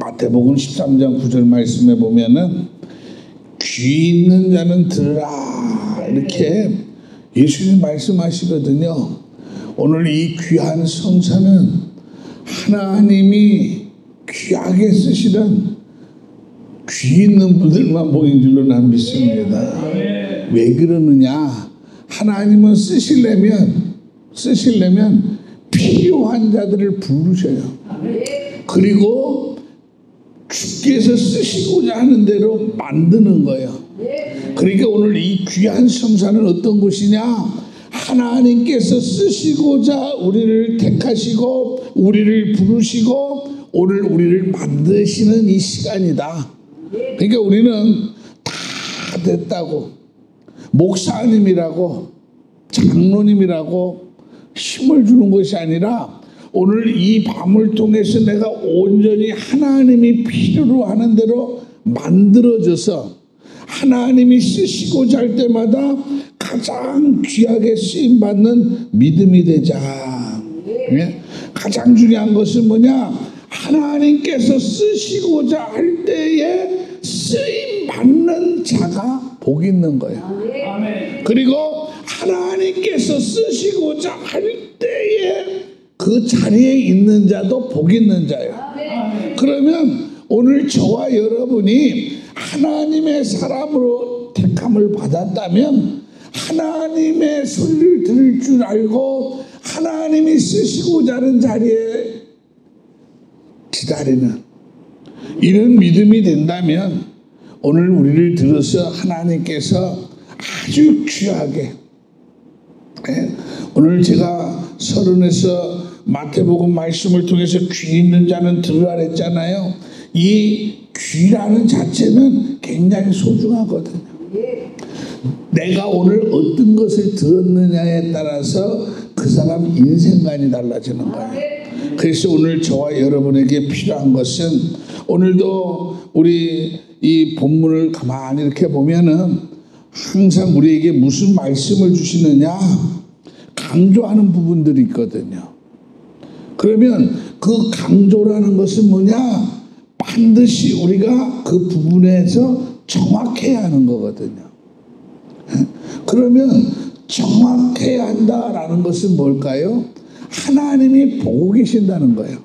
마태복음 13장 9절 말씀에 보면은 귀 있는 자는 들으라 이렇게 예수님 말씀하시거든요. 오늘 이 귀한 성사는 하나님이 귀하게 쓰시는 귀 있는 분들만 보인 줄로 난 믿습니다. 왜 그러느냐? 하나님은 쓰시려면 필요한 자들을 부르셔요. 그리고 주께서 쓰시고자 하는 대로 만드는 거예요. 그러니까 오늘 이 귀한 성사는 어떤 곳이냐? 하나님께서 쓰시고자 우리를 택하시고 우리를 부르시고 오늘 우리를 만드시는 이 시간이다. 그러니까 우리는 다 됐다고 목사님이라고 장로님이라고 힘을 주는 것이 아니라 오늘 이 밤을 통해서 내가 온전히 하나님이 필요로 하는 대로 만들어져서 하나님이 쓰시고자 할 때마다 가장 귀하게 쓰임받는 믿음이 되자. 가장 중요한 것은 뭐냐? 하나님께서 쓰시고자 할 때에 쓰임받는 자가 복 있는 거예요. 그리고 하나님께서 쓰시고자 할 때에 그 자리에 있는 자도 복 있는 자예요. 그러면 오늘 저와 여러분이 하나님의 사람으로 택함을 받았다면 하나님의 소리를 들을 줄 알고 하나님이 쓰시고자 하는 자리에 기다리는 이런 믿음이 된다면 오늘 우리를 들어서 하나님께서 아주 귀하게 오늘 제가 서론에서 마태복음 말씀을 통해서 귀 있는 자는 들으라 했잖아요. 이 귀라는 자체는 굉장히 소중하거든요. 내가 오늘 어떤 것을 들었느냐에 따라서 그 사람 인생관이 달라지는 거예요. 그래서 오늘 저와 여러분에게 필요한 것은 오늘도 우리 이 본문을 가만히 이렇게 보면은 항상 우리에게 무슨 말씀을 주시느냐 강조하는 부분들이 있거든요. 그러면 그 강조라는 것은 뭐냐? 반드시 우리가 그 부분에서 정확해야 하는 거거든요. 그러면 정확해야 한다라는 것은 뭘까요? 하나님이 보고 계신다는 거예요.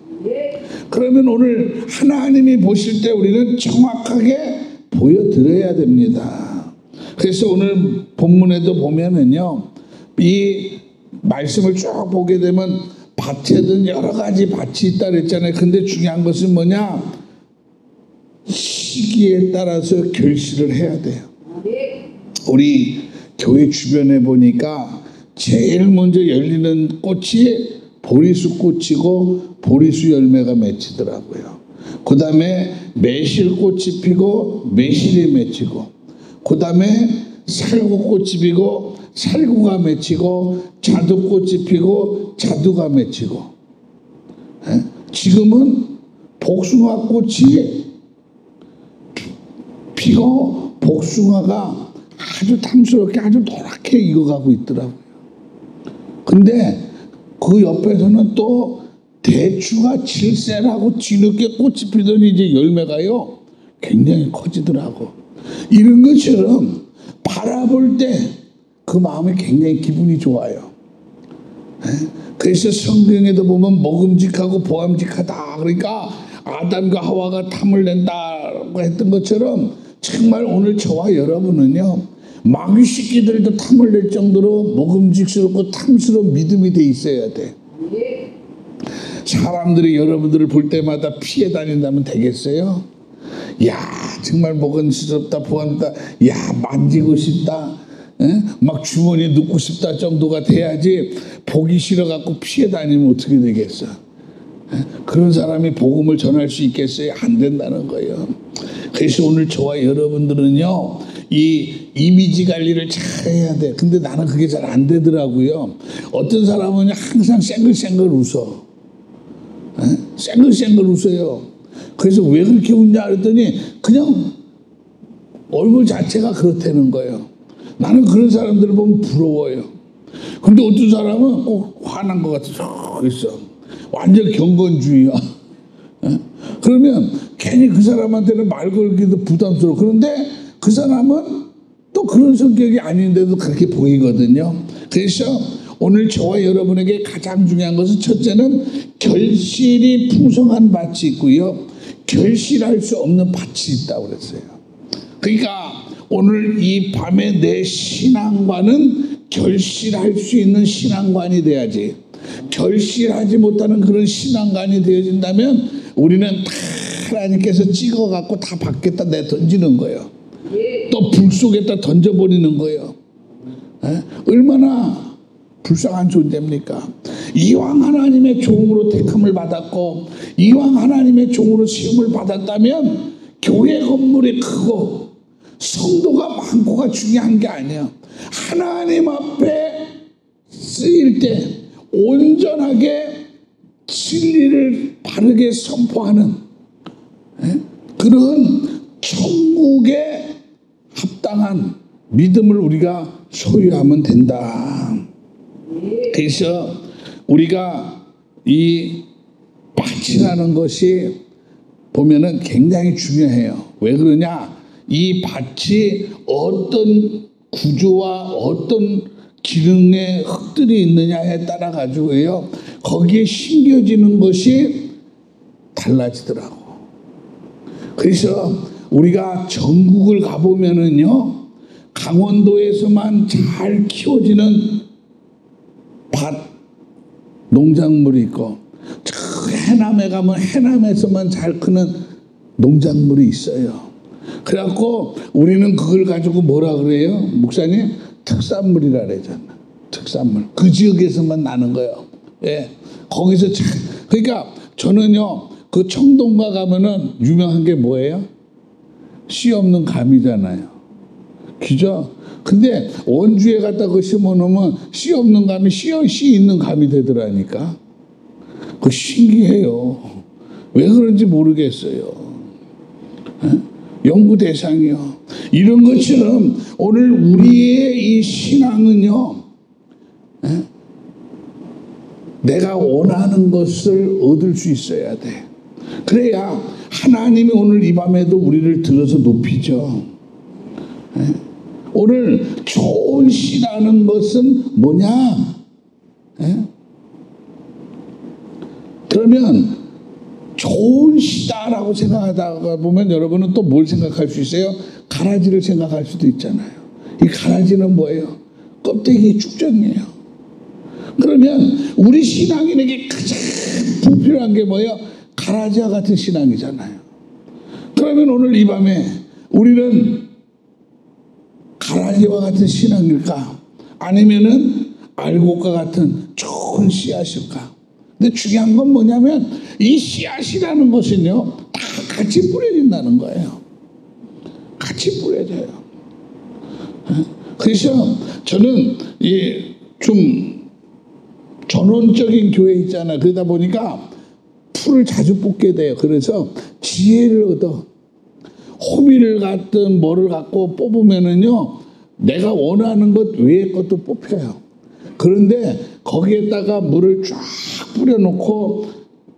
그러면 오늘 하나님이 보실 때 우리는 정확하게 보여드려야 됩니다. 그래서 오늘 본문에도 보면은요, 이 말씀을 쭉 보게 되면 밭에든 여러 가지 밭이 있다 그랬잖아요. 근데 중요한 것은 뭐냐? 시기에 따라서 결실을 해야 돼요. 우리 교회 주변에 보니까 제일 먼저 열리는 꽃이 보리수 꽃이고 보리수 열매가 맺히더라고요. 그 다음에 매실꽃이 피고 매실이 맺히고 그 다음에 살구꽃이 피고 살구가 맺히고 자두꽃이 피고 자두가 맺히고 지금은 복숭아꽃이 피고 복숭아가 아주 탐스럽게 아주 노랗게 익어가고 있더라고요. 근데 그 옆에서는 또 대추가 질새라고 뒤늦게 꽃이 피더니 이제 열매가요 굉장히 커지더라고. 이런 것처럼 바라볼 때 그 마음이 굉장히 기분이 좋아요. 그래서 성경에도 보면 먹음직하고 보암직하다. 그러니까 아담과 하와가 탐을 낸다고 했던 것처럼 정말 오늘 저와 여러분은요 마귀 새끼들도 탐을 낼 정도로 먹음직스럽고 탐스러운 믿음이 돼 있어야 돼. 사람들이 여러분들을 볼 때마다 피해 다닌다면 되겠어요? 야 정말 먹음직스럽다 보암다 야 만지고 싶다 막 주머니에 넣고 싶다 정도가 돼야지 보기 싫어갖고 피해 다니면 어떻게 되겠어? 그런 사람이 복음을 전할 수 있겠어요? 안 된다는 거예요. 그래서 오늘 저와 여러분들은요 이 이미지 관리를 잘 해야 돼. 근데 나는 그게 잘 안 되더라고요. 어떤 사람은 항상 쌩글쌩글 웃어. 쌩글쌩글 웃어요. 그래서 왜 그렇게 웃냐 그랬더니 그냥 얼굴 자체가 그렇다는 거예요. 나는 그런 사람들을 보면 부러워요. 근데 어떤 사람은 꼭 화난 것 같아 서 있어. 완전 경건주의야. 그러면 괜히 그 사람한테는 말 걸기도 부담스러워. 그런데 그 사람은 또 그런 성격이 아닌데도 그렇게 보이거든요. 그래서 오늘 저와 여러분에게 가장 중요한 것은 첫째는 결실이 풍성한 밭이 있고요. 결실할 수 없는 밭이 있다고 그랬어요. 그러니까 오늘 이 밤에 내 신앙관은 결실할 수 있는 신앙관이 돼야지. 결실하지 못하는 그런 신앙관이 되어진다면 우리는 다 하나님께서 찍어갖고 다 밖에다 내던지는 거예요. 또 불 속에다 던져버리는 거예요. 얼마나 불쌍한 존재입니까? 이왕 하나님의 종으로 택함을 받았고 이왕 하나님의 종으로 시험을 받았다면 교회 건물이 크고 성도가 많고가 중요한 게 아니야. 하나님 앞에 쓰일 때 온전하게 진리를 바르게 선포하는 그런 천국에 합당한 믿음을 우리가 소유하면 된다. 그래서 우리가 이 밭이라는 것이 보면은 굉장히 중요해요. 왜 그러냐? 이 밭이 어떤 구조와 어떤 기능의 흙들이 있느냐에 따라 가지고요. 거기에 심겨지는 것이 달라지더라고. 그래서 우리가 전국을 가보면은요, 강원도에서만 잘 키워지는 밭, 농작물이 있고, 저 해남에 가면 해남에서만 잘 크는 농작물이 있어요. 그래갖고 우리는 그걸 가지고 뭐라 그래요? 목사님, 특산물이라 그러잖아. 특산물. 그 지역에서만 나는 거예요. 예. 거기서 그러니까 저는요, 그 청동가 가면은 유명한 게 뭐예요? 씨 없는 감이잖아요. 그죠? 근데 원주에 갖다 그 심어놓으면 씨 없는 감이 씨 있는 감이 되더라니까. 그 신기해요. 왜 그런지 모르겠어요. 연구 대상이요. 이런 것처럼 오늘 우리의 이 신앙은요, 내가 원하는 것을 얻을 수 있어야 돼. 그래야 하나님이 오늘 이 밤에도 우리를 들어서 높이죠. 오늘 좋은 시라는 것은 뭐냐? 그러면 좋은 시다라고 생각하다가 보면 여러분은 또 뭘 생각할 수 있어요? 가라지를 생각할 수도 있잖아요. 이 가라지는 뭐예요? 껍데기 축전이에요. 그러면 우리 신앙인에게 가장 불필요한 게 뭐예요? 가라지와 같은 신앙이잖아요. 그러면 오늘 이 밤에 우리는 가라지와 같은 신앙일까? 아니면은 알곡과 같은 좋은 씨앗일까? 근데 중요한 건 뭐냐면 이 씨앗이라는 것은요, 다 같이 뿌려진다는 거예요. 같이 뿌려져요. 그래서 저는 좀 전원적인 교회 있잖아요. 그러다 보니까 풀을 자주 뽑게 돼요. 그래서 지혜를 얻어. 호미를 갖든 뭐를 갖고 뽑으면은요, 내가 원하는 것 외의 것도 뽑혀요. 그런데 거기에다가 물을 쫙 뿌려놓고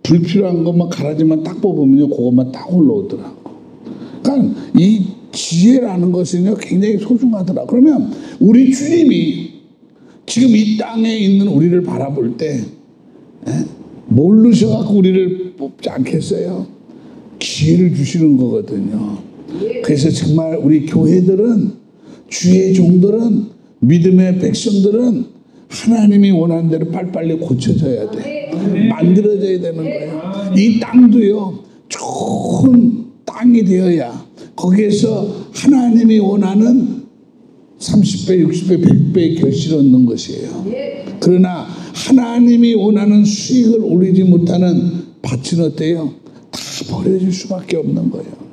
불필요한 것만 가라지만 딱 뽑으면요, 그것만 딱 올라오더라고. 그러니까 이 지혜라는 것은요, 굉장히 소중하더라. 그러면 우리 주님이 지금 이 땅에 있는 우리를 바라볼 때 모르셔갖고 우리를 뽑지 않겠어요? 지혜를 주시는 거거든요. 그래서 정말 우리 교회들은, 주의 종들은, 믿음의 백성들은 하나님이 원하는 대로 빨리빨리 고쳐져야 돼. 만들어져야 되는 거예요. 이 땅도요, 좋은 땅이 되어야 거기에서 하나님이 원하는 30배, 60배, 100배의 결실을 얻는 것이에요. 그러나 하나님이 원하는 수익을 올리지 못하는 밭은 어때요? 다 버려질 수밖에 없는 거예요.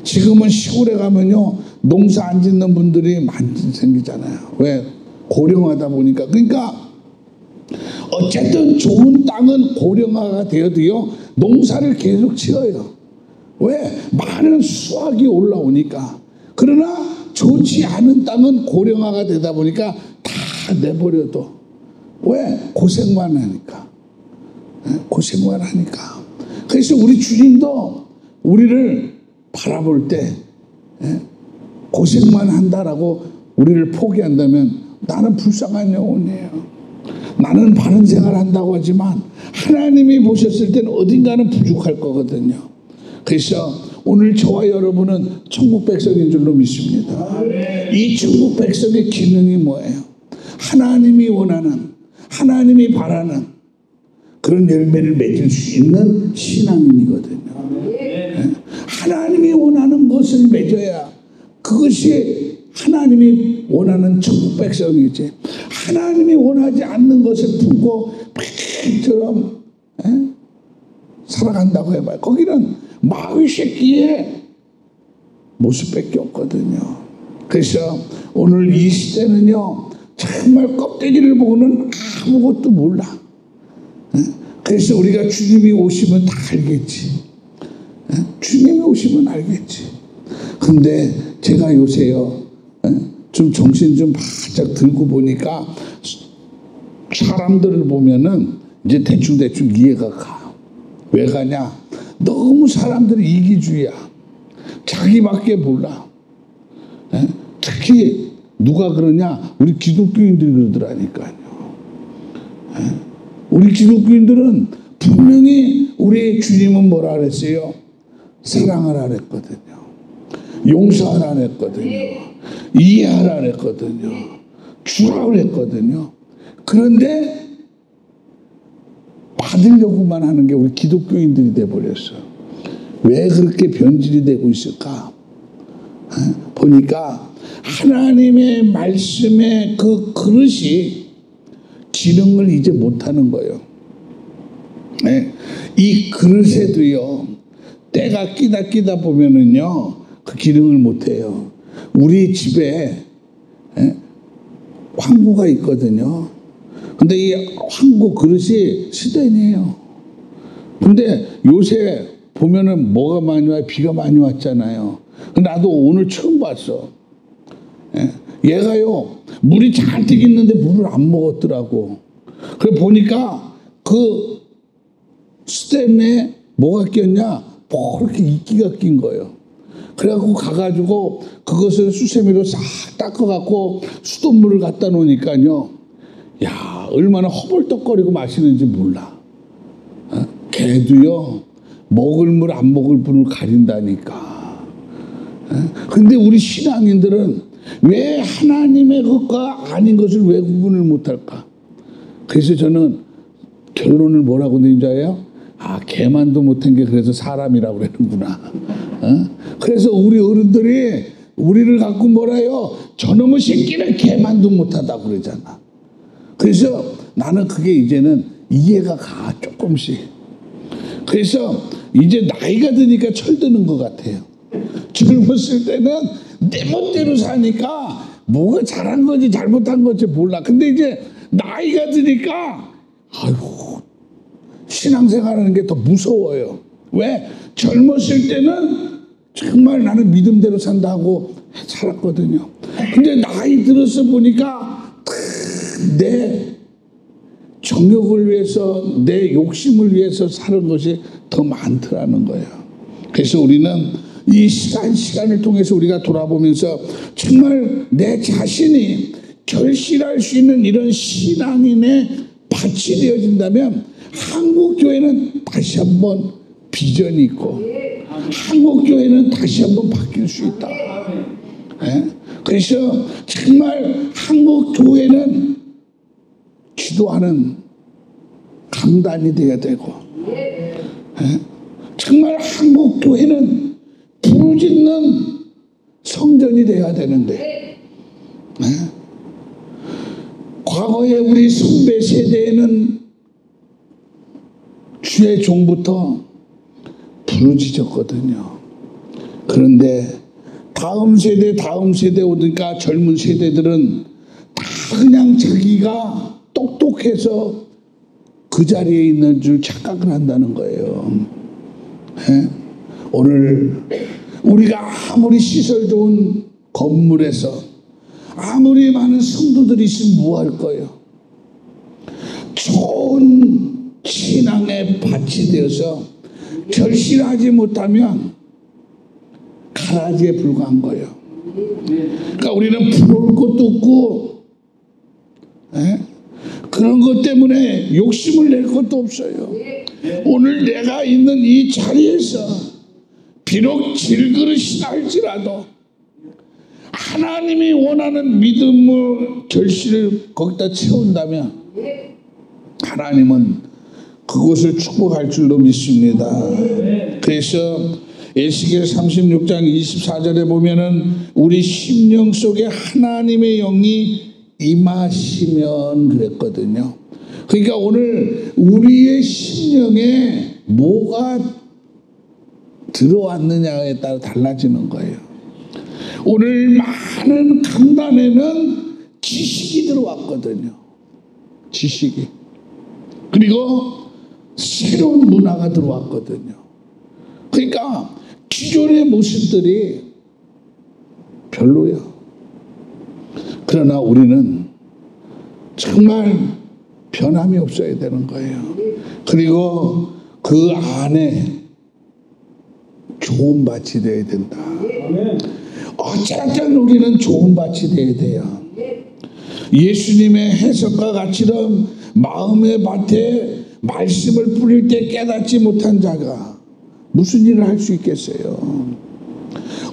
지금은 시골에 가면요, 농사 안 짓는 분들이 많이 생기잖아요. 왜? 고령화다 보니까. 그러니까 어쨌든 좋은 땅은 고령화가 되어도요, 농사를 계속 지어요. 왜? 많은 수확이 올라오니까. 그러나 좋지 않은 땅은 고령화가 되다 보니까 다 내버려둬. 왜? 고생만 하니까. 고생만 하니까. 그래서 우리 주님도 우리를 바라볼 때 고생만 한다라고 우리를 포기한다면 나는 불쌍한 영혼이에요. 나는 바른 생활 한다고 하지만 하나님이 보셨을 때는 어딘가는 부족할 거거든요. 그래서 오늘 저와 여러분은 천국 백성인 줄로 믿습니다. 이 천국 백성의 기능이 뭐예요? 하나님이 원하는, 하나님이 바라는 그런 열매를 맺을 수 있는 신앙인이거든요. 하나님이 원하는 것을 맺어야 그것이 하나님이 원하는 천국 백성이지. 하나님이 원하지 않는 것을 품고 백처럼 살아간다고 해봐요. 거기는 마귀 새끼의 모습밖에 없거든요. 그래서 오늘 이 시대는요, 정말 껍데기를 보고는 아무것도 몰라. 그래서 우리가 주님이 오시면 다 알겠지. 주님이 오시면 알겠지. 근데 제가 요새요, 좀 정신 좀 바짝 들고 보니까 사람들을 보면은 이제 대충 이해가 가. 왜 가냐? 너무 사람들이 이기주의야. 자기밖에 몰라. 특히 누가 그러냐? 우리 기독교인들이 그러더라니까요. 우리 기독교인들은 분명히 우리 주님은 뭐라 그랬어요? 사랑하라 그랬거든요. 용서하라 그랬거든요. 이해하라 그랬거든요. 주라 그랬거든요. 그런데 받으려고만 하는 게 우리 기독교인들이 돼버렸어. 왜 그렇게 변질이 되고 있을까? 보니까 하나님의 말씀의 그 그릇이 기능을 이제 못하는 거예요. 이 그릇에도요, 때가 끼다 보면은요, 그 기능을 못해요. 우리 집에 황구가 있거든요. 근데 이 황구 그릇이 스텐이에요. 근데 요새 보면은 뭐가 많이 와요? 비가 많이 왔잖아요. 나도 오늘 처음 봤어. 얘가요, 물이 잔뜩 있는데 물을 안 먹었더라고. 그래 보니까 그 스텐에 뭐가 꼈냐? 그렇게 이끼가 낀 거예요. 그래갖고 가가지고 그것을 수세미로 싹 닦아갖고 수돗물을 갖다 놓으니까요, 야, 얼마나 허벌떡거리고 마시는지 몰라. 개도요, 먹을 물 안 먹을 분을 가린다니까. 근데 우리 신앙인들은 왜 하나님의 것과 아닌 것을 왜 구분을 못할까? 그래서 저는 결론을 뭐라고 내린 줄 알아요? 아, 개만도 못한 게 그래서 사람이라고 그러는구나. 그래서 우리 어른들이 우리를 갖고 뭐라요? 저놈의 새끼는 개만도 못하다고 그러잖아. 그래서 나는 그게 이제는 이해가 가, 조금씩. 그래서 이제 나이가 드니까 철드는 것 같아요. 젊었을 때는 내 멋대로 사니까 뭐가 잘한 건지 잘못한 건지 몰라. 근데 이제 나이가 드니까 아이고, 신앙생활하는 게 더 무서워요. 왜? 젊었을 때는 정말 나는 믿음대로 산다고 살았거든요. 근데 나이 들어서 보니까 내 정욕을 위해서, 내 욕심을 위해서 사는 것이 더 많더라는 거예요. 그래서 우리는 이 시간을 통해서 우리가 돌아보면서 정말 내 자신이 결실할 수 있는 이런 신앙인의 밭이 되어진다면 한국교회는 다시 한번 비전이 있고 한국교회는 다시 한번 바뀔 수 있다. 그래서 정말 한국교회는 기도하는 강단이 되어야 되고, 정말 한국교회는 부르짖는 성전이 되어야 되는데, 과거에 우리 선배 세대에는 주의 종부터 부르짖었거든요. 그런데 다음 세대 오니까 젊은 세대들은 다 그냥 자기가 똑똑해서 그 자리에 있는 줄 착각을 한다는 거예요. 오늘 우리가 아무리 시설 좋은 건물에서 아무리 많은 성도들이 있으면 뭐 할 거예요? 좋은 신앙의 밭이 되어서 절실하지 못하면 가라지에 불과한 거예요. 그러니까 우리는 부러울 것도 없고, 그런 것 때문에 욕심을 낼 것도 없어요. 오늘 내가 있는 이 자리에서 비록 질그릇이라 할지라도 하나님이 원하는 믿음의 결실을 거기다 채운다면 하나님은 그것을 축복할 줄로 믿습니다. 그래서 에스겔 36장 24절에 보면은 우리 심령 속에 하나님의 영이 임하시면 그랬거든요. 그러니까 오늘 우리의 심령에 뭐가 들어왔느냐에 따라 달라지는 거예요. 오늘 많은 강단에는 지식이 들어왔거든요. 지식이. 그리고 새로운 문화가 들어왔거든요. 그러니까 기존의 모습들이 별로예요. 그러나 우리는 정말 변함이 없어야 되는 거예요. 그리고 그 안에 좋은 밭이 되어야 된다. 어쨌든 우리는 좋은 밭이 되어야 돼요. 예수님의 해석과 같이는 마음의 밭에 말씀을 뿌릴 때 깨닫지 못한 자가 무슨 일을 할 수 있겠어요.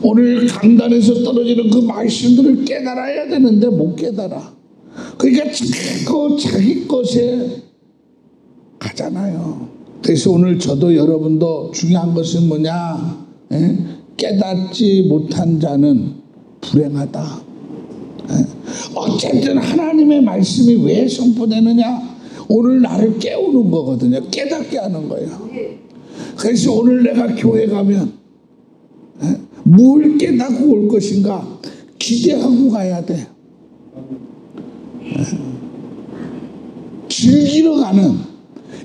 오늘 강단에서 떨어지는 그 말씀들을 깨달아야 되는데 못 깨달아. 그러니까 자꾸 자기 것에 가잖아요. 그래서 오늘 저도 여러분도 중요한 것은 뭐냐? 깨닫지 못한 자는 불행하다. 어쨌든 하나님의 말씀이 왜 선포되느냐? 오늘 나를 깨우는 거거든요. 깨닫게 하는 거예요. 그래서 오늘 내가 교회 가면 뭘 깨닫고 올 것인가 기대하고 가야 돼. 즐기러 가는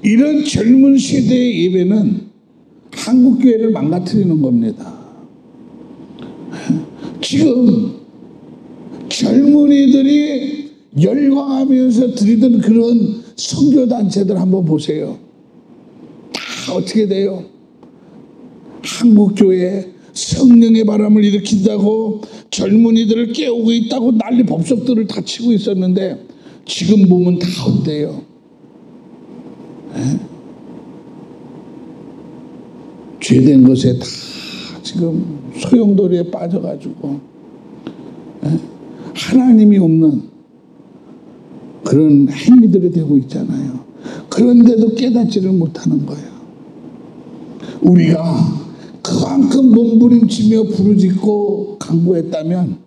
이런 젊은 세대의 예배는 한국 교회를 망가뜨리는 겁니다. 지금 젊은이들이 열광하면서 드리던 그런 선교단체들 한번 보세요. 다 어떻게 돼요? 한국교회 성령의 바람을 일으킨다고 젊은이들을 깨우고 있다고 난리 법석들을 다 치고 있었는데 지금 보면 다 어때요? 죄된 것에 다 지금 소용돌이에 빠져가지고 하나님이 없는 그런 행위들이 되고 있잖아요. 그런데도 깨닫지를 못하는 거예요. 우리가 그만큼 몸부림치며 부르짖고 간구했다면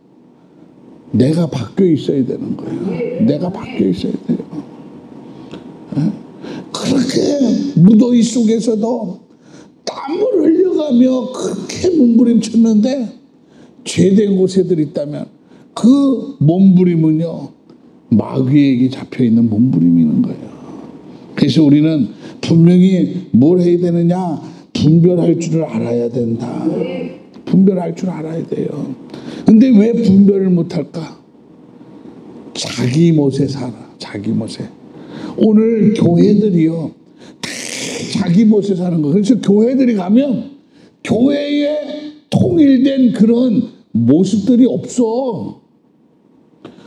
내가 바뀌어 있어야 되는 거예요. 내가 바뀌어 있어야 돼요. 그렇게 무더위 속에서도 땀을 흘려가며 그렇게 몸부림쳤는데 죄된 곳에들 있다면 그 몸부림은요 마귀에게 잡혀있는 몸부림이는 거예요. 그래서 우리는 분명히 뭘 해야 되느냐? 분별할 줄을 알아야 된다. 분별할 줄 알아야 돼요. 근데 왜 분별을 못할까? 자기 멋에 살아. 자기 멋에. 오늘 교회들이요 자기 멋에 사는 거. 그래서 교회들이 가면 교회에 통일된 그런 모습들이 없어.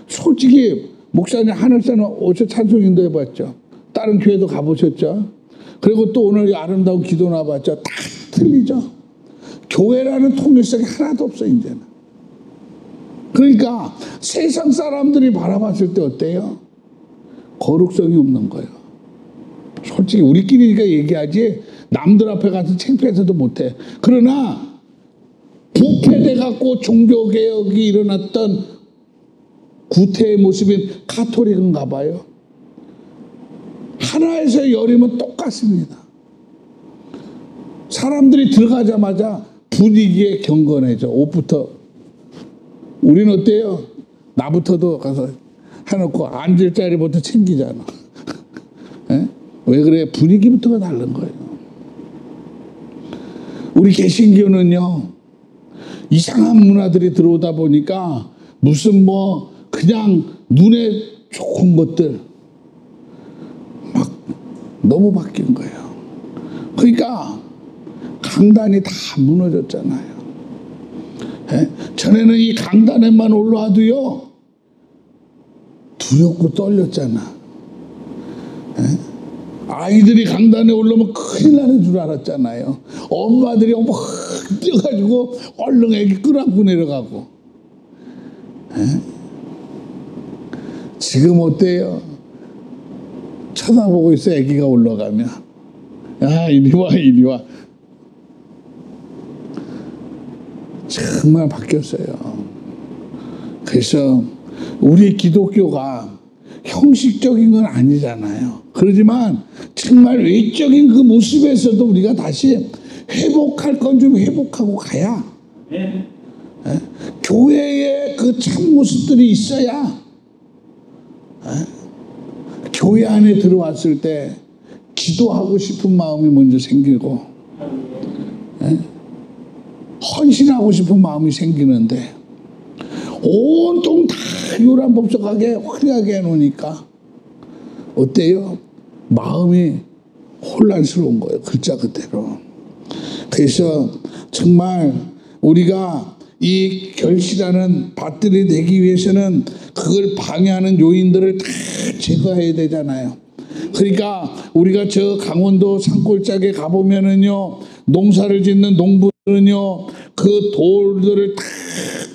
솔직히 목사님 하늘산 오셔 찬송인도 해봤죠. 다른 교회도 가보셨죠. 그리고 또 오늘 아름다운 기도 나봤죠. 다 틀리죠. 교회라는 통일성이 하나도 없어 이제는. 그러니까 세상 사람들이 바라봤을 때 어때요? 거룩성이 없는 거예요. 솔직히 우리끼리니까 얘기하지 남들 앞에 가서 창피해서도 못해. 그러나 부패돼 갖고 종교개혁이 일어났던 구태의 모습인 가톨릭인가 봐요. 하나에서 열이면 똑같습니다. 사람들이 들어가자마자 분위기에 경건해져. 옷부터. 우리는 어때요? 나부터도 가서 해놓고 앉을 자리부터 챙기잖아. 왜 그래? 분위기부터가 다른 거예요. 우리 개신교는요 이상한 문화들이 들어오다 보니까 무슨 뭐 그냥 눈에 좋은 것들 막 너무 바뀐 거예요. 그러니까 강단이 다 무너졌잖아요. 전에는 이 강단에만 올라와도요 두렵고 떨렸잖아. 아이들이 강단에 올라오면 큰일 나는 줄 알았잖아요. 엄마들이 막 뛰어가지고 얼른 애기 끌어안고 내려가고. 지금 어때요? 쳐다보고 있어. 애기가 올라가면 야 이리 와 이리 와. 정말 바뀌었어요. 그래서 우리 기독교가 형식적인 건 아니잖아요. 그렇지만 정말 외적인 그 모습에서도 우리가 다시 회복할 건 좀 회복하고 가야 교회에 그 참모습들이 있어야 교회 안에 들어왔을 때 기도하고 싶은 마음이 먼저 생기고 헌신하고 싶은 마음이 생기는데 온통 다 요란법석하게 화려하게 해놓으니까 어때요? 마음이 혼란스러운 거예요. 글자 그대로. 그래서 정말 우리가 이 결실하는 밭들이 되기 위해서는 그걸 방해하는 요인들을 다 제거해야 되잖아요. 그러니까 우리가 저 강원도 산골짜기에 가보면은요 농사를 짓는 농부들은요 그 돌들을 다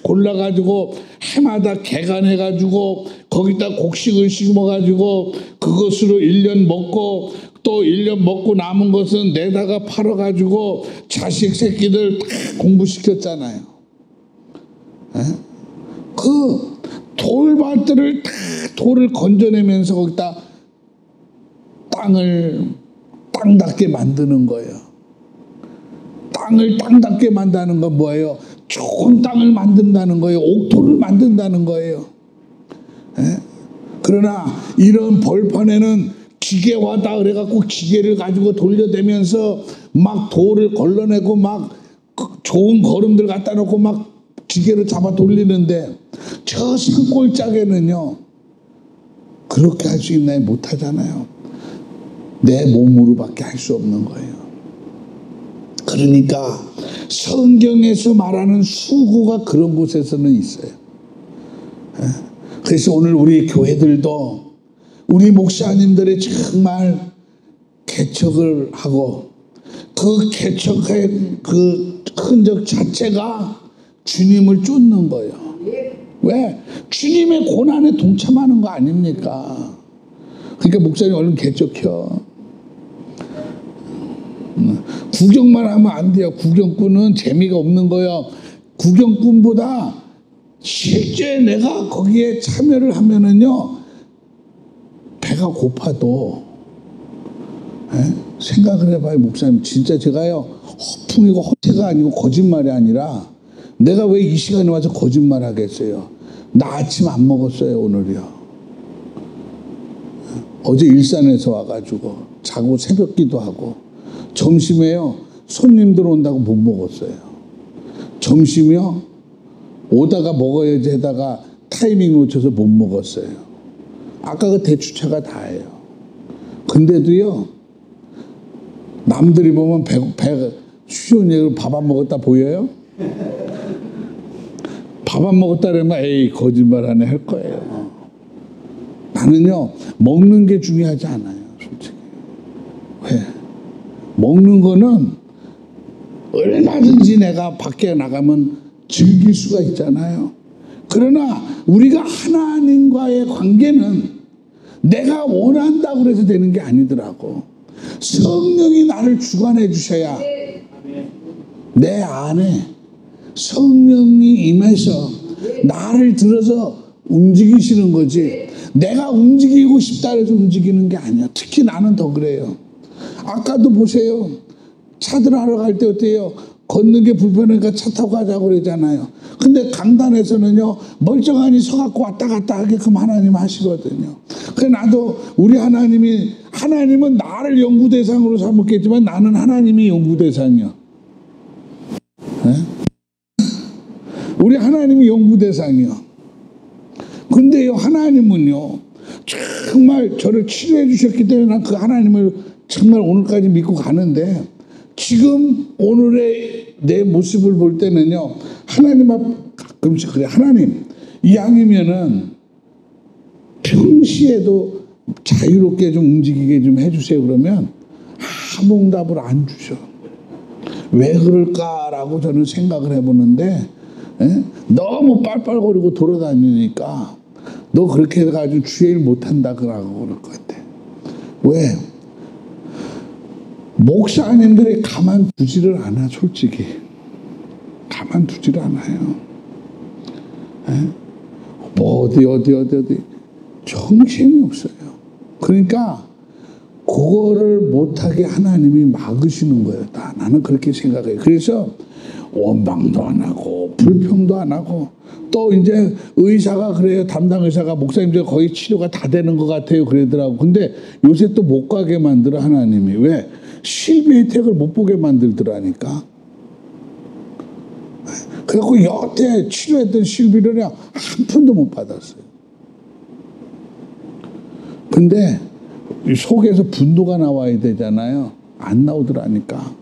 골라가지고 해마다 개간해가지고 거기다 곡식을 심어가지고 그것으로 1년 먹고 또 1년 먹고 남은 것은 내다가 팔아가지고 자식 새끼들 다 공부시켰잖아요. 그 돌밭들을 다 돌을 건져내면서 거기다 땅을 땅답게 만드는 거예요. 땅을 땅답게 만드는 건 뭐예요? 좋은 땅을 만든다는 거예요. 옥토를 만든다는 거예요. 그러나 이런 벌판에는 기계화다 그래갖고 기계를 가지고 돌려대면서 막 돌을 걸러내고 막 좋은 거름들 갖다 놓고 막 기계로 잡아 돌리는데 저 산골짜기는요 그렇게 할 수 있나요? 못하잖아요. 내 몸으로밖에 할 수 없는 거예요. 그러니까 성경에서 말하는 수고가 그런 곳에서는 있어요. 그래서 오늘 우리 교회들도 우리 목사님들이 정말 개척을 하고 그 개척의 그 흔적 자체가 주님을 쫓는 거예요. 왜? 주님의 고난에 동참하는 거 아닙니까? 그러니까 목사님 얼른 개척혀. 구경만 하면 안 돼요. 구경꾼은 재미가 없는 거예요. 구경꾼보다 실제 내가 거기에 참여를 하면은요 배가 고파도 생각을 해봐요. 목사님 진짜 제가요 허풍이고 허세가 아니고 거짓말이 아니라 내가 왜 이 시간에 와서 거짓말 하겠어요. 나 아침 안 먹었어요. 오늘이요. 어제 일산에서 와가지고 자고 새벽 기도하고 점심에요 손님들 온다고 못 먹었어요. 점심이요 오다가 먹어야지 하다가 타이밍 놓쳐서 못 먹었어요. 아까 그 대추차가 다예요. 근데도요 남들이 보면 배가 쉬운 얘기로 밥 안 먹었다 보여요? 밥 안 먹었다 그러면 에이 거짓말하네 할 거예요. 나는요 먹는 게 중요하지 않아요. 솔직히. 왜? 먹는 거는 얼마든지 내가 밖에 나가면 즐길 수가 있잖아요. 그러나 우리가 하나님과의 관계는 내가 원한다고 해서 되는 게 아니더라고. 성령이 나를 주관해 주셔야 내 안에 성령이 임해서 나를 들어서 움직이시는 거지 내가 움직이고 싶다 해서 움직이는 게 아니야. 특히 나는 더 그래요. 아까도 보세요. 차들 하러 갈 때 어때요? 걷는 게 불편하니까 차 타고 가자고 그러잖아요. 근데 강단에서는요 멀쩡하니 서갖고 왔다 갔다 하게끔 하나님 하시거든요. 그래서 나도 우리 하나님은 나를 연구 대상으로 삼았겠지만 나는 하나님이 연구 대상이야. 우리 하나님이 연구 대상이야. 근데요 하나님은요 정말 저를 치료해 주셨기 때문에 난 그 하나님을 정말 오늘까지 믿고 가는데 지금 오늘의 내 모습을 볼 때는요, 하나님 앞 가끔씩 그래. 하나님, 이왕이면은 평시에도 자유롭게 좀 움직이게 좀 해주세요. 그러면 아무 응답을 안 주셔. 왜 그럴까라고 저는 생각을 해보는데, 너무 빨빨거리고 돌아다니니까 너 그렇게 해가지고 주의 일 못한다 그러고 그럴 것 같아. 왜? 목사님들이 가만두지를 않아. 솔직히 가만두지를 않아요. 뭐 어디 정신이 없어요. 그러니까 그거를 못하게 하나님이 막으시는 거예요. 다. 나는 그렇게 생각해요. 그래서 원망도 안 하고 불평도 안 하고, 또 이제 의사가 그래요. 담당 의사가 목사님들 거의 치료가 다 되는 것 같아요 그러더라고. 근데 요새 또 못 가게 만들어 하나님이. 왜? 실비 혜택을 못 보게 만들더라니까. 그래갖고 여태 치료했던 실비를 한 푼도 못 받았어요. 근데 속에서 분노가 나와야 되잖아요. 안 나오더라니까.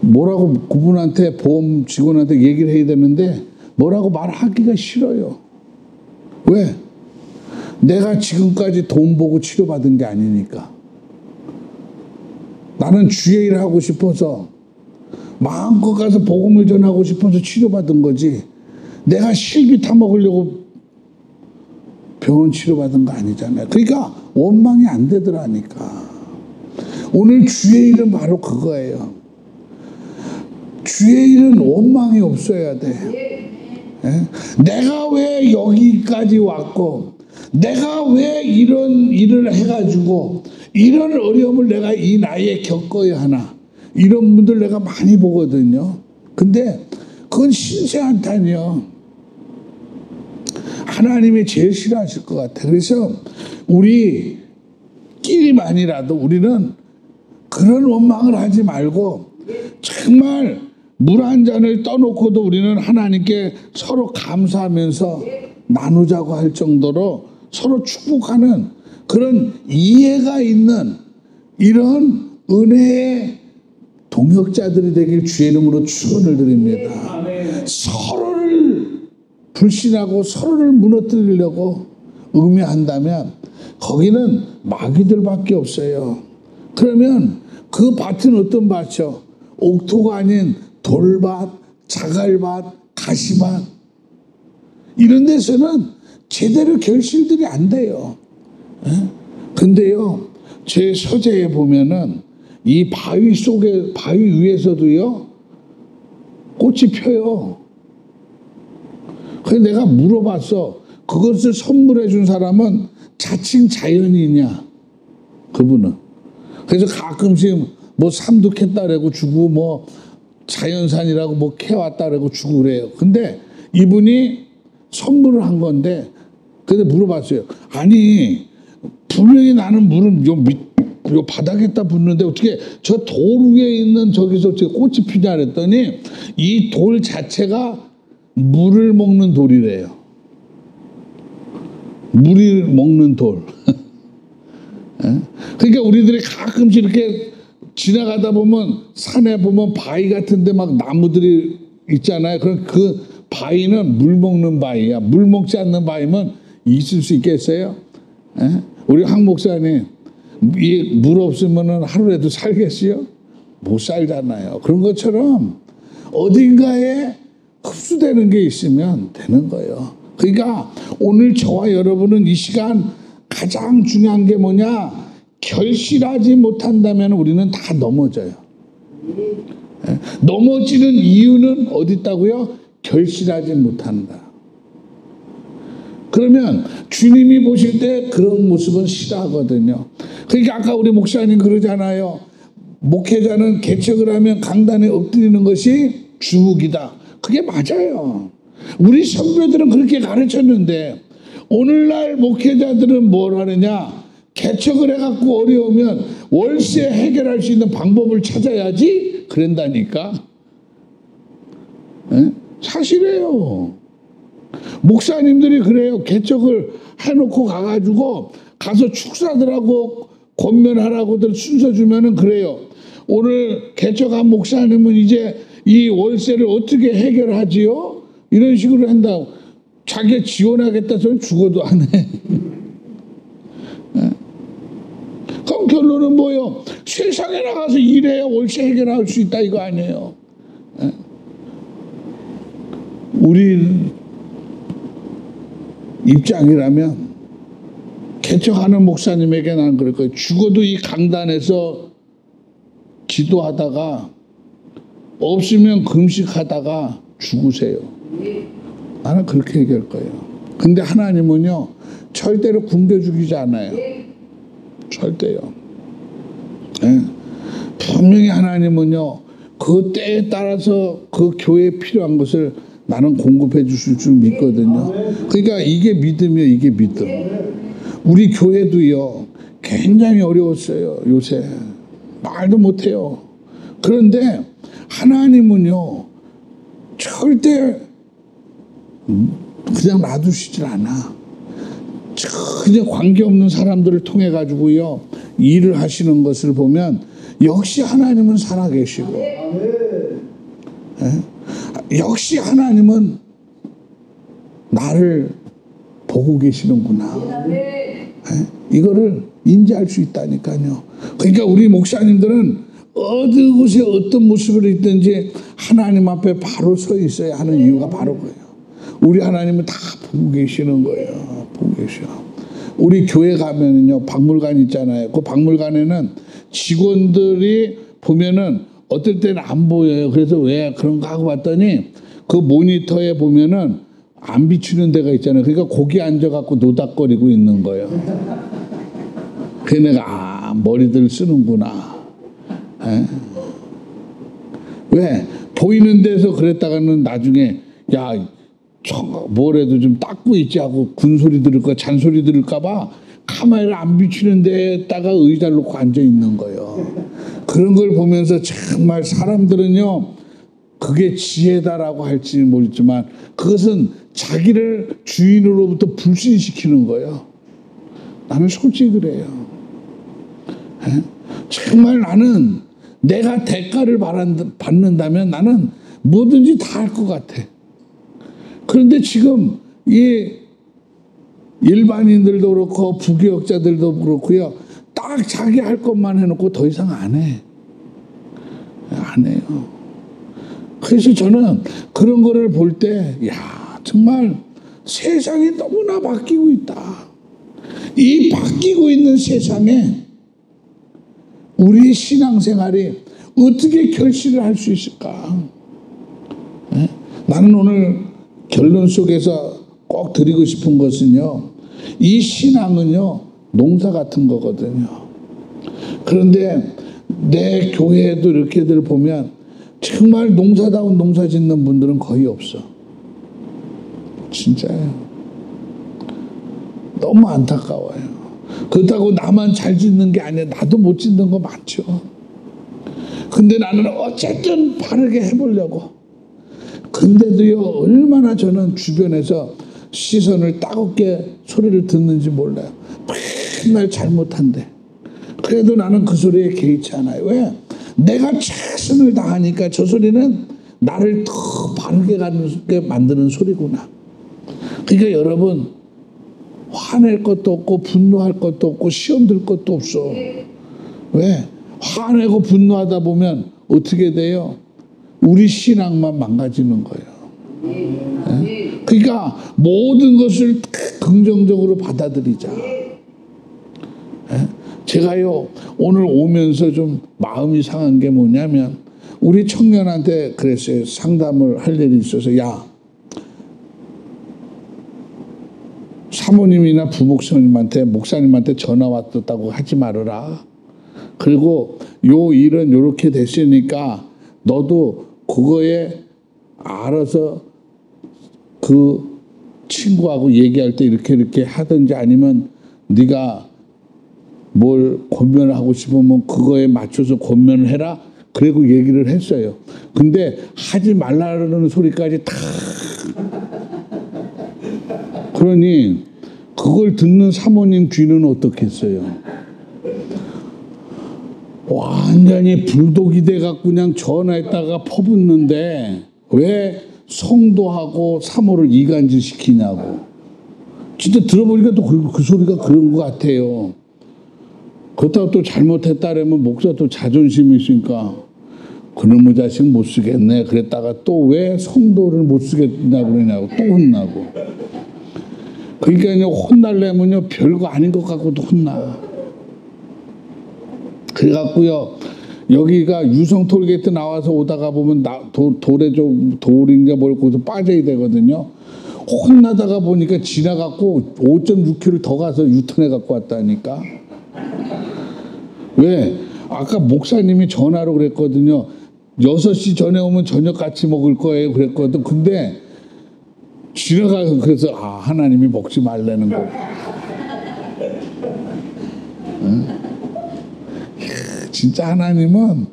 뭐라고 그분한테, 보험 직원한테 얘기를 해야 되는데 뭐라고 말하기가 싫어요. 왜? 내가 지금까지 돈 보고 치료받은 게 아니니까. 나는 주의 일을 하고 싶어서 마음껏 가서 복음을 전하고 싶어서 치료받은 거지, 내가 실비 타먹으려고 병원 치료받은 거 아니잖아요. 그러니까 원망이 안 되더라니까. 오늘 주의 일은 바로 그거예요. 주의 일은 원망이 없어야 돼. 내가 왜 여기까지 왔고, 내가 왜 이런 일을 해가지고 이런 어려움을 내가 이 나이에 겪어야 하나, 이런 분들 내가 많이 보거든요. 근데 그건 신세한탄이요. 하나님이 제일 싫어하실 것 같아. 그래서 우리끼리만이라도 우리는 그런 원망을 하지 말고, 정말 물 한 잔을 떠놓고도 우리는 하나님께 서로 감사하면서 나누자고 할 정도로 서로 축복하는 그런 이해가 있는 이런 은혜의 동역자들이 되길 주의 이름으로 축원을 드립니다. 서로를 불신하고 서로를 무너뜨리려고 음해한다면 거기는 마귀들밖에 없어요. 그러면 그 밭은 어떤 밭이요? 옥토가 아닌 돌밭, 자갈밭, 가시밭, 이런 데서는 제대로 결실들이 안 돼요. 근데요, 제 서재에 보면은 이 바위 속에, 바위 위에서도요 꽃이 펴요. 그래서 내가 물어봤어. 그것을 선물해 준 사람은 자칭 자연인이냐, 그분은. 그래서 가끔씩 뭐 삼두캤다라고 주고, 뭐 자연산이라고 뭐 캐왔다라고 주고 그래요. 근데 이분이 선물을 한 건데, 근데 물어봤어요. 아니, 분명히 나는 물은 요 바닥에다 붓는데 어떻게 저 돌 위에 있는 저기서 꽃이 피냐 그랬더니, 이 돌 자체가 물을 먹는 돌이래요. 물을 먹는 돌. 그러니까 우리들이 가끔씩 이렇게 지나가다 보면, 산에 보면 바위 같은데 막 나무들이 있잖아요. 그럼 그 바위는 물 먹는 바위야. 물 먹지 않는 바위면 있을 수 있겠어요? 우리 황 목사님, 물 없으면 하루라도 살겠어요? 못 살잖아요. 그런 것처럼 어딘가에 흡수되는 게 있으면 되는 거예요. 그러니까 오늘 저와 여러분은 이 시간 가장 중요한 게 뭐냐? 결실하지 못한다면 우리는 다 넘어져요. 넘어지는 이유는 어디 있다고요? 결실하지 못한다. 그러면 주님이 보실 때 그런 모습은 싫어하거든요. 그러니까 아까 우리 목사님 그러잖아요. 목회자는 개척을 하면 강단에 엎드리는 것이 주목이다. 그게 맞아요. 우리 선배들은 그렇게 가르쳤는데, 오늘날 목회자들은 뭘 하느냐? 개척을 해갖고 어려우면 월세 해결할 수 있는 방법을 찾아야지 그런다니까. 사실이에요. 목사님들이 그래요. 개척을 해놓고 가가지고 가서 축사들하고 권면하라고들 순서 주면은 그래요. 오늘 개척한 목사님은 이제 이 월세를 어떻게 해결하지요? 이런 식으로 한다고. 자기가 지원하겠다 소리 죽어도 안 해. 그럼 결론은 뭐예요? 세상에 나가서 일해야 월세 해결할 수 있다 이거 아니에요. 우리 입장이라면 개척하는 목사님에게 난 그럴 거예요. 죽어도 이 강단에서 기도하다가 없으면 금식하다가 죽으세요. 나는 그렇게 얘기할 거예요. 근데 하나님은요 절대로 굶겨 죽이지 않아요. 절대요. 네. 분명히 하나님은요 그 때에 따라서 그 교회에 필요한 것을 나는 공급해 주실 줄 믿거든요. 그러니까 이게 믿음이에요. 이게 믿음. 우리 교회도요 굉장히 어려웠어요. 요새 말도 못해요. 그런데 하나님은요 절대 그냥 놔두시질 않아. 그냥 관계없는 사람들을 통해 가지고요 일을 하시는 것을 보면 역시 하나님은 살아계시고 역시 하나님은 나를 보고 계시는구나. 이거를 인지할 수 있다니까요. 그러니까 우리 목사님들은 어느 곳에 어떤 모습으로 있든지 하나님 앞에 바로 서 있어야 하는 이유가 바로 그거예요. 우리 하나님은 다 보고 계시는 거예요. 보고 계셔. 우리 교회 가면은요 박물관 있잖아요. 그 박물관에는 직원들이 보면은 어떨 때는 안 보여요. 그래서 왜 그런가 하고 봤더니 그 모니터에 보면은 안 비추는 데가 있잖아요. 그러니까 거기 앉아갖고 노닥거리고 있는 거예요. 걔네가 머리들 쓰는구나. 왜 보이는 데서 그랬다가는 나중에 야 뭐래도 좀 닦고 있지 하고 군소리 들을까 잔소리 들을까봐 카메라를 안 비추는 데다가 의자를 놓고 앉아 있는 거예요. 그런 걸 보면서 정말 사람들은요 그게 지혜다라고 할지 모르지만 그것은 자기를 주인으로부터 불신시키는 거예요. 나는 솔직히 그래요. 정말 나는 내가 대가를 받는다면 나는 뭐든지 다 할 것 같아. 그런데 지금 이 일반인들도 그렇고 부교역자들도 그렇고요. 딱 자기 할 것만 해놓고 더 이상 안 해. 안 해요. 그래서 저는 그런 거를 볼 때, 야, 정말 세상이 너무나 바뀌고 있다. 이 바뀌고 있는 세상에 우리의 신앙생활이 어떻게 결실을 할 수 있을까? 네? 나는 오늘 결론 속에서 꼭 드리고 싶은 것은요. 이 신앙은요. 농사 같은 거거든요. 그런데 내 교회에도 이렇게들 보면 정말 농사다운 농사 짓는 분들은 거의 없어. 진짜요. 너무 안타까워요. 그렇다고 나만 잘 짓는 게 아니라 나도 못 짓는 거 많죠. 근데 나는 어쨌든 바르게 해보려고. 근데도요 얼마나 저는 주변에서 시선을 따갑게 소리를 듣는지 몰라요. 맨날 잘못한대. 그래도 나는 그 소리에 개의치 않아요. 왜? 내가 최선을 다하니까 저 소리는 나를 더 바르게 가게 만드는 소리구나. 그러니까 여러분 화낼 것도 없고 분노할 것도 없고 시험 들 것도 없어. 왜? 화내고 분노하다 보면 어떻게 돼요? 우리 신앙만 망가지는 거예요. 네? 그러니까 모든 것을 긍정적으로 받아들이자. 네? 제가요 오늘 오면서 좀 마음이 상한 게 뭐냐면 우리 청년한테 그랬어요. 상담을 할 일이 있어서 야 사모님이나 부목사님한테 목사님한테 전화 왔다고 하지 말아라. 그리고 요 일은 요렇게 됐으니까 너도 그거에 알아서 그 친구하고 얘기할 때 이렇게 하든지 아니면 네가 뭘 권면을 하고 싶으면 그거에 맞춰서 권면을 해라. 그리고 얘기를 했어요. 근데 하지 말라는 소리까지 다 그러니 그걸 듣는 사모님 귀는 어떻겠어요? 완전히 불독이 돼갖고 그냥 전화했다가 퍼붓는데 왜 성도하고 사모를 이간질 시키냐고. 진짜 들어보니까 또 그 소리가 그런 것 같아요. 그렇다고 또 잘못했다라면 목사 또 자존심이 있으니까 그놈의 자식 못 쓰겠네. 그랬다가 또 왜 성도를 못 쓰겠냐고 그러냐고 또 혼나고. 그러니까 혼날려면요 별거 아닌 것 같고도 혼나. 그래갖고요 여기가 유성 톨게이트 나와서 오다가 보면 돌에 좀 돌인가 뭘 거기서 빠져야 되거든요. 혼나다가 보니까 지나갖고 5.6km 더 가서 유턴해 갖고 왔다니까. 왜? 아까 목사님이 전화로 그랬거든요. 6시 전에 오면 저녁 같이 먹을 거예요 그랬거든. 근데 지나가서 그래서 하나님이 먹지 말라는 거. 응? 진짜 하나님은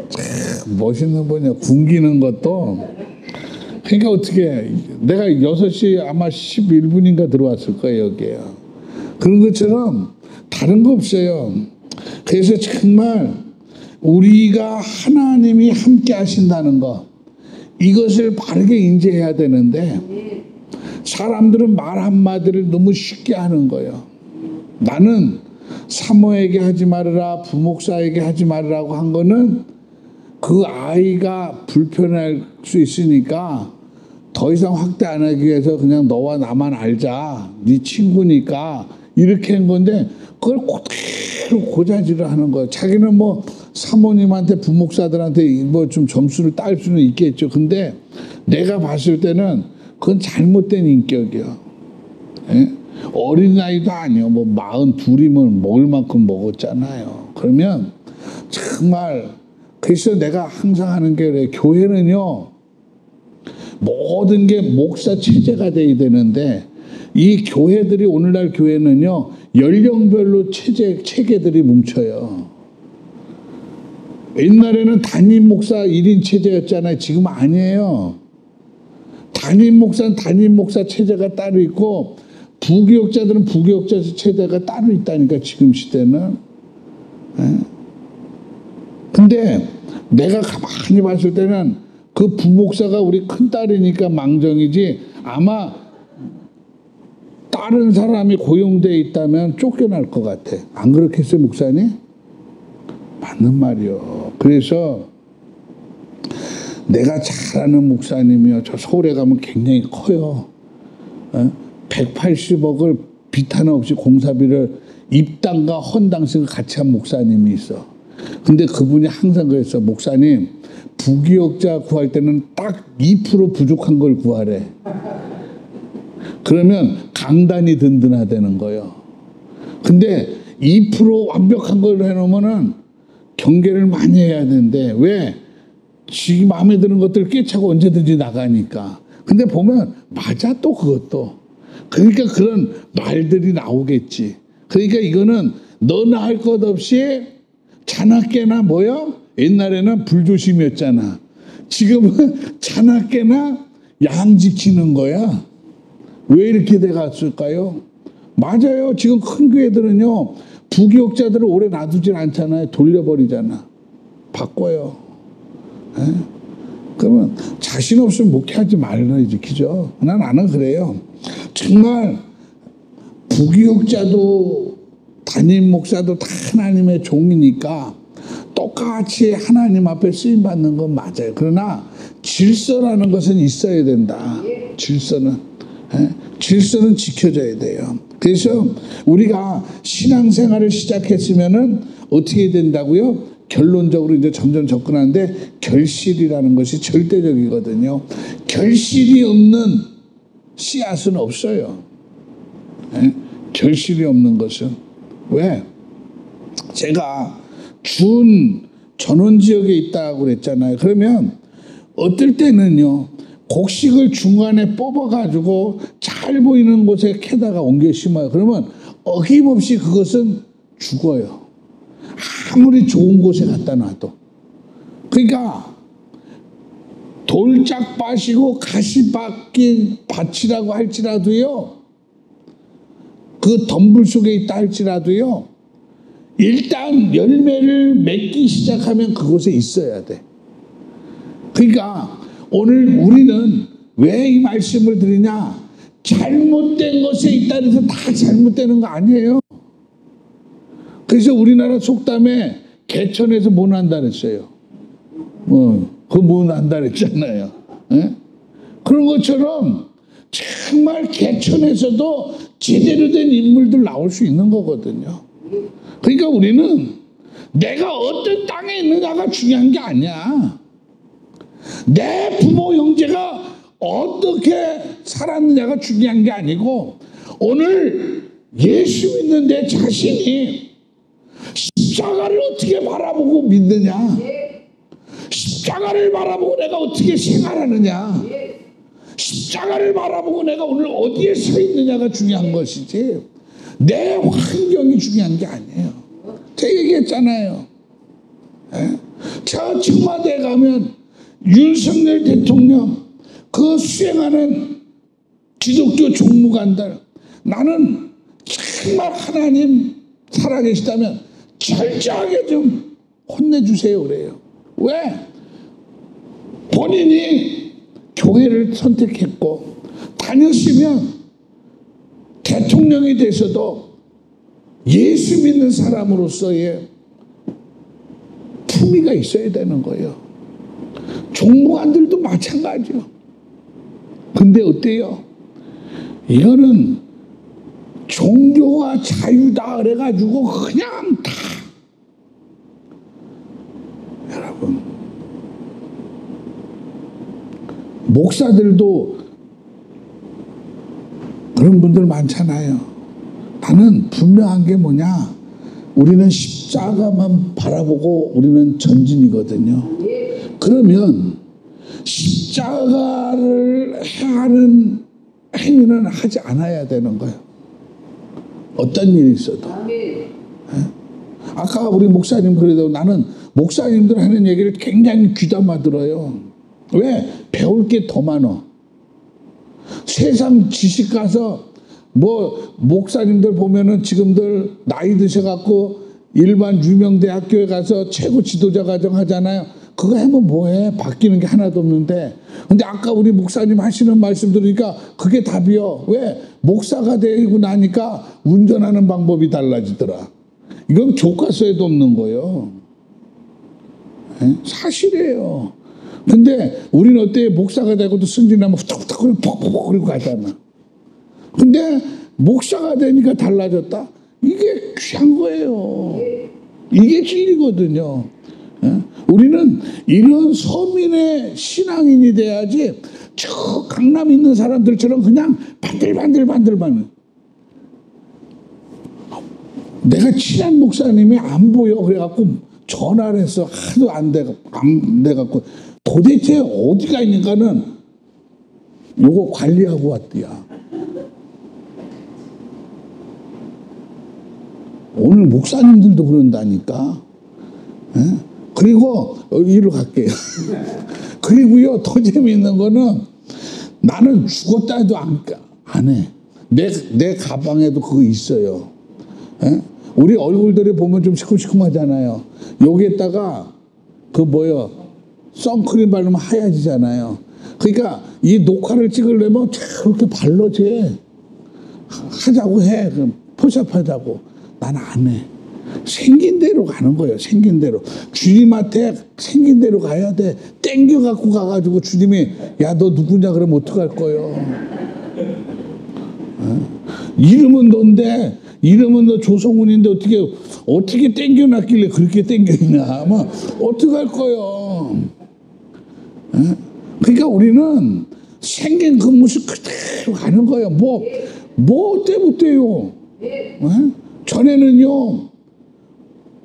참 멋있는 분이야. 굶기는 것도. 그러니까 어떻게 내가 6시 아마 11분인가 들어왔을 거예요 여기에. 그런 것처럼 다른 거 없어요. 그래서 정말 우리가 하나님이 함께 하신다는 것 이것을 바르게 인지해야 되는데 사람들은 말 한마디를 너무 쉽게 하는 거예요. 나는 사모에게 하지 말으라 부목사에게 하지 말으라고 한 거는 그 아이가 불편할 수 있으니까 더 이상 확대 안 하기 위해서 그냥 너와 나만 알자 네 친구니까 이렇게 한 건데 그걸 그대로 고자질을 하는 거예요. 자기는 뭐 사모님한테 부목사들한테 뭐 좀 점수를 딸 수는 있겠죠. 근데 내가 봤을 때는 그건 잘못된 인격이야. 예? 어린아이도 아니요. 뭐 42이면 먹을 만큼 먹었잖아요. 그러면 정말 그래서 내가 항상 하는 게 그래. 교회는요 모든 게 목사 체제가 돼야 되는데 이 교회들이 오늘날 교회는요 연령별로 체계들이 뭉쳐요. 옛날에는 담임 목사 1인 체제였잖아요. 지금 아니에요. 담임 목사는 담임 목사 체제가 따로 있고 부교역자들은 부교역자 체제가 따로 있다니까 지금 시대는. 근데 내가 가만히 봤을 때는 그 부목사가 우리 큰딸이니까 망정이지 아마 다른 사람이 고용되어 있다면 쫓겨날 것 같아. 안 그렇겠어요 목사님? 맞는 말이요. 그래서 내가 잘 아는 목사님이요. 저 서울에 가면 굉장히 커요. 180억을 빚 하나 없이 공사비를 입당과 헌당식을 같이 한 목사님이 있어. 근데 그분이 항상 그랬어. 목사님 부기역자 구할 때는 딱 2% 부족한 걸 구하래. 그러면 강단이 든든하다는 거예요. 근데 2% 완벽한 걸 해놓으면은 경계를 많이 해야 되는데 왜? 지 마음에 드는 것들 깨차고 언제든지 나가니까. 근데 보면 맞아 또 그것도. 그러니까 그런 말들이 나오겠지. 그러니까 이거는 너나 할 것 없이 자나깨나 뭐요? 옛날에는 불조심이었잖아. 지금은 자나깨나 양 지키는 거야. 왜 이렇게 돼갔을까요? 맞아요. 지금 큰 교회들은요 부교역자들을 오래 놔두질 않잖아요. 돌려버리잖아. 바꿔요. 에? 그러면 자신 없으면 목회하지 말아야지. 그죠? 나는 그래요. 정말 부교역자도 담임 목사도 다 하나님의 종이니까 똑같이 하나님 앞에 쓰임받는 건 맞아요. 그러나 질서라는 것은 있어야 된다. 질서는. 질서는 지켜져야 돼요. 그래서 우리가 신앙생활을 시작했으면은 어떻게 해야 된다고요? 결론적으로 이제 점점 접근하는데 결실이라는 것이 절대적이거든요. 결실이 없는 씨앗은 없어요. 결실이 없는 것은. 왜? 제가 준 전원지역에 있다고 그랬잖아요. 그러면 어떨 때는요 곡식을 중간에 뽑아가지고 잘 보이는 곳에 캐다가 옮겨 심어요. 그러면 어김없이 그것은 죽어요. 아무리 좋은 곳에 갖다 놔도. 그러니까 돌짝밭이고 가시밭이라고 할지라도요 그 덤불 속에 있다 할지라도요 일단 열매를 맺기 시작하면 그곳에 있어야 돼. 그러니까 오늘 우리는 왜 이 말씀을 드리냐? 잘못된 것에 있다 해서 다 잘못되는 거 아니에요. 그래서 우리나라 속담에 개천에서 뭐 난다 그랬어요. 그거 뭐 난다 그랬잖아요. 예? 그런 것처럼 정말 개천에서도 제대로 된 인물들 나올 수 있는 거거든요. 그러니까 우리는 내가 어떤 땅에 있느냐가 중요한 게 아니야. 내 부모 형제가 어떻게 살았느냐가 중요한 게 아니고 오늘 예수 믿는 내 자신이 십자가를 어떻게 바라보고 믿느냐, 십자가를 바라보고 내가 어떻게 생활하느냐, 십자가를 바라보고 내가 오늘 어디에 서 있느냐가 중요한 것이지 내 환경이 중요한 게 아니에요. 제가 얘기했잖아요. 저 청와대에 가면 윤석열 대통령 그 수행하는 기독교 종무관들, 나는 정말 하나님 살아계시다면 철저하게 좀 혼내주세요 그래요. 왜? 본인이 교회를 선택했고 다녔으면 대통령이 돼서도 예수 믿는 사람으로서의 품위가 있어야 되는 거예요. 종무관들도 마찬가지요. 근데 어때요? 이거는 종교와 자유다 그래가지고 그냥 다, 여러분, 목사들도 그런 분들 많잖아요. 나는 분명한 게 뭐냐, 우리는 십자가만 바라보고 우리는 전진이거든요. 그러면 십자가를 하는 행위는 하지 않아야 되는 거예요. 어떤 일이 있어도. 아까 우리 목사님 그래도 나는 목사님들 하는 얘기를 굉장히 귀담아 들어요. 왜? 배울 게 더 많아. 세상 지식 가서 뭐 목사님들 보면은 지금들 나이 드셔갖고 일반 유명 대학교에 가서 최고 지도자 과정 하잖아요. 그거 하면 뭐해? 바뀌는 게 하나도 없는데. 근데 아까 우리 목사님 하시는 말씀 들으니까 그게 답이요. 왜? 목사가 되고 나니까 운전하는 방법이 달라지더라. 이건 교과서에도 없는 거예요. 사실이에요. 근데 우리는 어때? 목사가 되고도 승진하면 후딱후딱 그리고 퍽퍽 그리고 가잖아. 근데 목사가 되니까 달라졌다? 이게 귀한 거예요. 이게 진리거든요. 우리는 이런 서민의 신앙인이 돼야지 저 강남에 있는 사람들처럼 그냥 반들반들 내가 친한 목사님이 안 보여 그래갖고 전화를 해서 하도 안 돼갖고 도대체 어디가 있는가는 요거 관리하고 왔대야. 오늘 목사님들도 그런다니까. 그리고 이리로 갈게요. 그리고요, 더 재미있는 거는 나는 죽었다 해도 안 해. 내 가방에도 그거 있어요. 우리 얼굴들이 보면 좀 시큼시큼하잖아요. 여기에다가 그 뭐요, 선크림 바르면 하얘지잖아요. 그러니까 이 녹화를 찍으려면 저렇게 발라지. 하자고 해. 그럼 포샵 하자고. 나는 안 해. 생긴 대로 가는 거예요. 생긴 대로. 주님한테 생긴 대로 가야 돼. 땡겨 갖고 가가지고 주님이 야, 너 누구냐 그러면 어떡할 거예요. 이름은 넌데, 이름은 너 조성훈인데 어떻게 땡겨놨길래 그렇게 땡겨있냐. 뭐 어떡할 거예요. 그러니까 우리는 생긴 그 모습 그대로 가는 거예요. 뭐 어때 못돼요. 전에는요,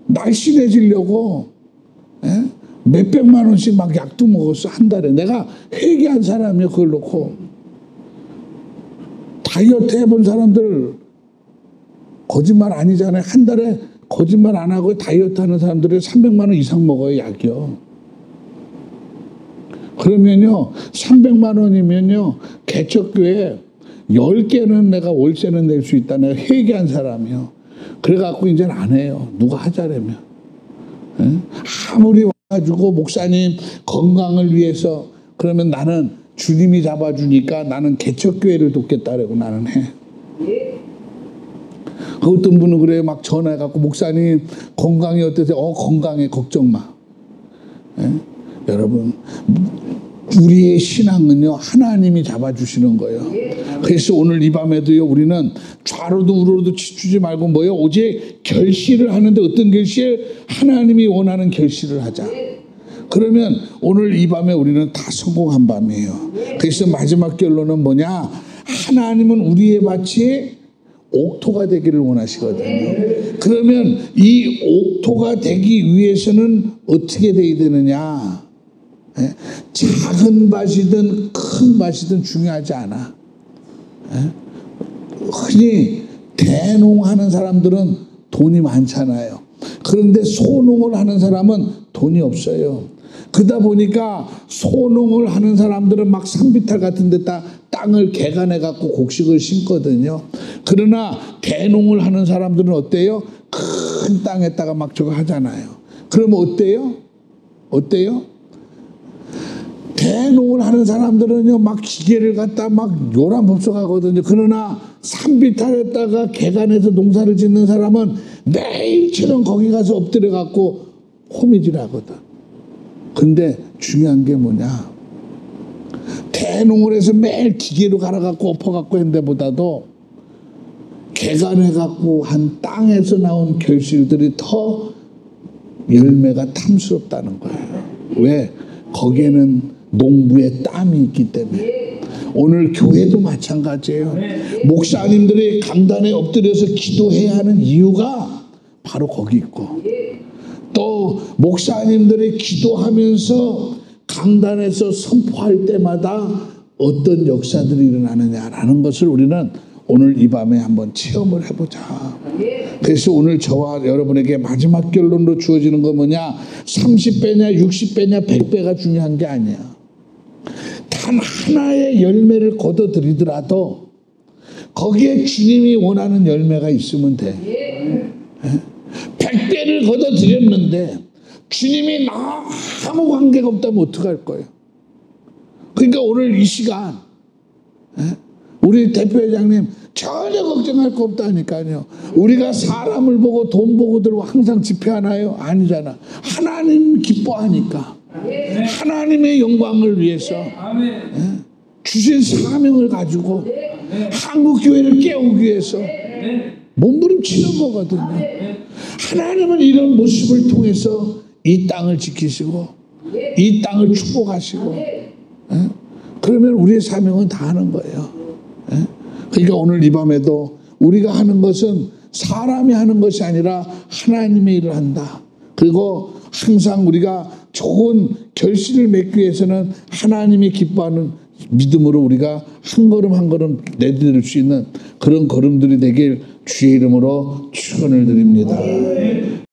날씬해지려고 몇백만 원씩 막 약도 먹었어. 한 달에. 내가 회개한 사람이야. 그걸 놓고 다이어트 해본 사람들 거짓말 아니잖아요. 한 달에 거짓말 안 하고 다이어트 하는 사람들이 300만 원 이상 먹어요. 약이요. 그러면요, 300만 원이면요, 개척교회 10개는 내가 월세는 낼 수 있다. 내가 회개한 사람이요. 그래갖고 이제는 안 해요. 누가 하자라면. 예? 아무리 와가지고 목사님 건강을 위해서 그러면 나는 주님이 잡아주니까 나는 개척교회를 돕겠다라고 나는 해. 어떤 분은 그래요. 막 전화해갖고 목사님 건강이 어떠세요? 건강해. 걱정 마. 예? 여러분 우리의 신앙은요 하나님이 잡아주시는 거예요. 그래서 오늘 이 밤에도요 우리는 좌로도 우로도 치추지 말고 뭐요 오직 결실을 하는데 어떤 결실? 하나님이 원하는 결실을 하자. 그러면 오늘 이 밤에 우리는 다 성공한 밤이에요. 그래서 마지막 결론은 뭐냐? 하나님은 우리의 밭이 옥토가 되기를 원하시거든요. 그러면 이 옥토가 되기 위해서는 어떻게 돼야 되느냐? 작은 밭이든 큰 밭이든 중요하지 않아. 흔히 대농하는 사람들은 돈이 많잖아요. 그런데 소농을 하는 사람은 돈이 없어요. 그러다 보니까 소농을 하는 사람들은 막 산비탈 같은 데다 땅을 개간해 갖고 곡식을 심거든요. 그러나 대농을 하는 사람들은 어때요? 큰 땅에다가 막 저거 하잖아요. 그러면 어때요? 어때요? 대농을 하는 사람들은요 막 기계를 갖다 막 요란법석 하거든요. 그러나 산비탈에다가 개간해서 농사를 짓는 사람은 매일처럼 거기 가서 엎드려 갖고 호미질 하거든. 근데 중요한 게 뭐냐? 대농을 해서 매일 기계로 갈아갖고 엎어갖고 했는 데보다도 개간해갖고 한 땅에서 나온 결실들이 더 열매가 탐스럽다는 거예요. 왜? 거기에는 농부의 땀이 있기 때문에. 오늘 교회도 마찬가지예요. 목사님들이 강단에 엎드려서 기도해야 하는 이유가 바로 거기 있고, 또 목사님들이 기도하면서 강단에서 선포할 때마다 어떤 역사들이 일어나느냐라는 것을 우리는 오늘 이 밤에 한번 체험을 해보자. 그래서 오늘 저와 여러분에게 마지막 결론으로 주어지는 건 뭐냐? 30배냐 60배냐 100배가 중요한 게 아니야. 단 하나의 열매를 거둬들이더라도 거기에 주님이 원하는 열매가 있으면 돼. 100배를 거둬들였는데 주님이 아무 관계가 없다면 어떡할 거예요? 그러니까 오늘 이 시간 우리 대표회장님 전혀 걱정할 거 없다니까요. 우리가 사람을 보고 돈 보고들 항상 집회하나요? 아니잖아. 하나님 기뻐하니까. 하나님의 영광을 위해서 주신 사명을 가지고 한국교회를 깨우기 위해서 몸부림치는 거거든요. 하나님은 이런 모습을 통해서 이 땅을 지키시고 이 땅을 축복하시고 그러면 우리의 사명은 다 하는 거예요. 그러니까 오늘 이 밤에도 우리가 하는 것은 사람이 하는 것이 아니라 하나님의 일을 한다. 그리고 항상 우리가 좋은 결실을 맺기 위해서는 하나님이 기뻐하는 믿음으로 우리가 한 걸음 한 걸음 내디딜 수 있는 그런 걸음들이 되길 주의 이름으로 축원을 드립니다.